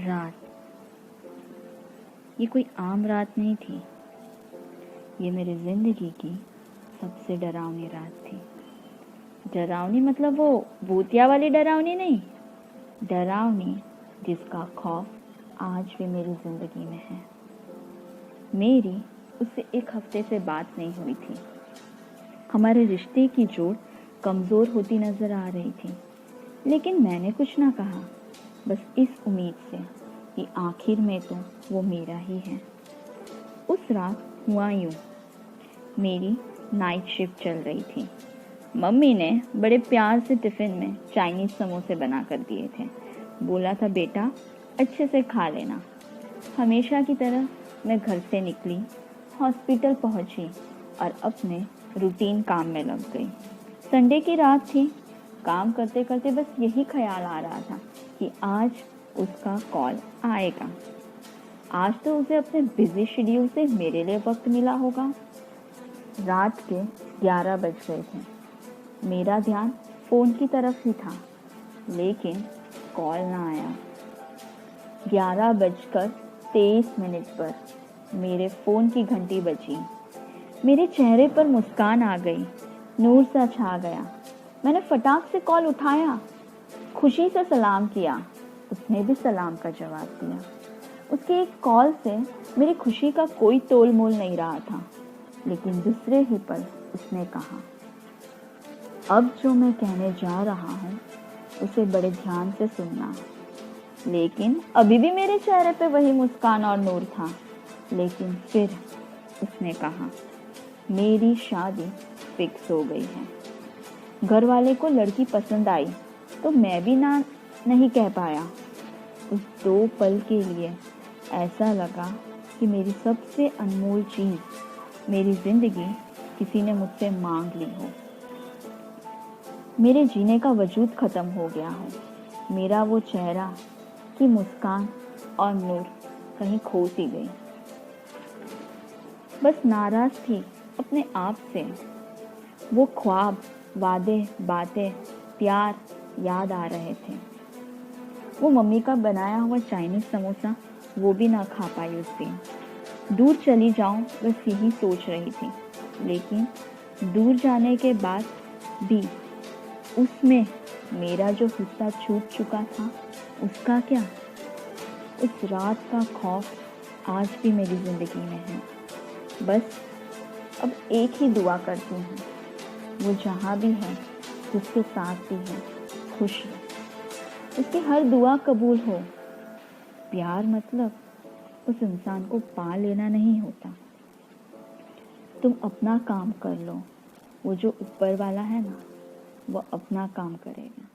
रात। ये कोई आम रात नहीं थी। ये मेरी जिंदगी की सबसे डरावनी रात थी। डरावनी मतलब वो भूतिया वाली डरावनी नहीं, डरावनी जिसका खौफ आज भी मेरी जिंदगी में है। मेरी उससे एक हफ्ते से बात नहीं हुई थी। हमारे रिश्ते की जोड़ कमजोर होती नजर आ रही थी, लेकिन मैंने कुछ ना कहा, बस इस उम्मीद से कि आखिर में तो वो मेरा ही है। उस रात हुआ यूं, मेरी नाइट शिफ्ट चल रही थी। मम्मी ने बड़े प्यार से टिफिन में चाइनीज समोसे बना कर दिए थे। बोला था बेटा अच्छे से खा लेना। हमेशा की तरह मैं घर से निकली, हॉस्पिटल पहुंची और अपने रूटीन काम में लग गई। संडे की रात थी। काम करते करते बस यही ख्याल आ रहा था कि आज उसका कॉल आएगा। आज तो उसे अपने बिजी शेड्यूल से मेरे लिए वक्त मिला होगा। रात के 11 बज गए थे। मेरा ध्यान फोन की तरफ ही था, लेकिन कॉल ना आया। 11:23 पर मेरे फोन की घंटी बजी। मेरे चेहरे पर मुस्कान आ गई, नूर सा छा गया। मैंने फटाक से कॉल उठाया, खुशी से सलाम किया। उसने भी सलाम का जवाब दिया। उसके एक कॉल से मेरी खुशी का कोई तोल मोल नहीं रहा था, लेकिन दूसरे ही पल उसने कहा, अब जो मैं कहने जा रहा हूँ उसे बड़े ध्यान से सुनना। लेकिन अभी भी मेरे चेहरे पे वही मुस्कान और नूर था। लेकिन फिर उसने कहा, मेरी शादी फिक्स हो गई है। घर वाले को लड़की पसंद आई तो मैं भी ना नहीं कह पाया। उस 2 पल के लिए ऐसा लगा कि मेरी सबसे अनमोल चीज, मेरी जिंदगी किसी ने मुझसे मांग ली हो। मेरे जीने का वजूद खत्म हो गया हो। मेरा वो चेहरा की मुस्कान और नूर कहीं खो सी गई। बस नाराज थी अपने आप से। वो ख्वाब, वादे, बातें, प्यार याद आ रहे थे। वो मम्मी का बनाया हुआ चाइनीज समोसा, वो भी ना खा पाई उस दिन। दूर चली जाऊं बस यही सोच रही थी। लेकिन दूर जाने के बाद भी उसमें मेरा जो हिस्सा छूट चुका था, उसका क्या? उस रात का खौफ आज भी मेरी जिंदगी में है। बस अब एक ही दुआ करती हूँ, वो जहाँ भी है, जिसके साथ भी है, खुश है। उसकी हर दुआ कबूल हो। प्यार मतलब उस इंसान को पा लेना नहीं होता। तुम अपना काम कर लो, वो जो ऊपर वाला है ना, वो अपना काम करेगा।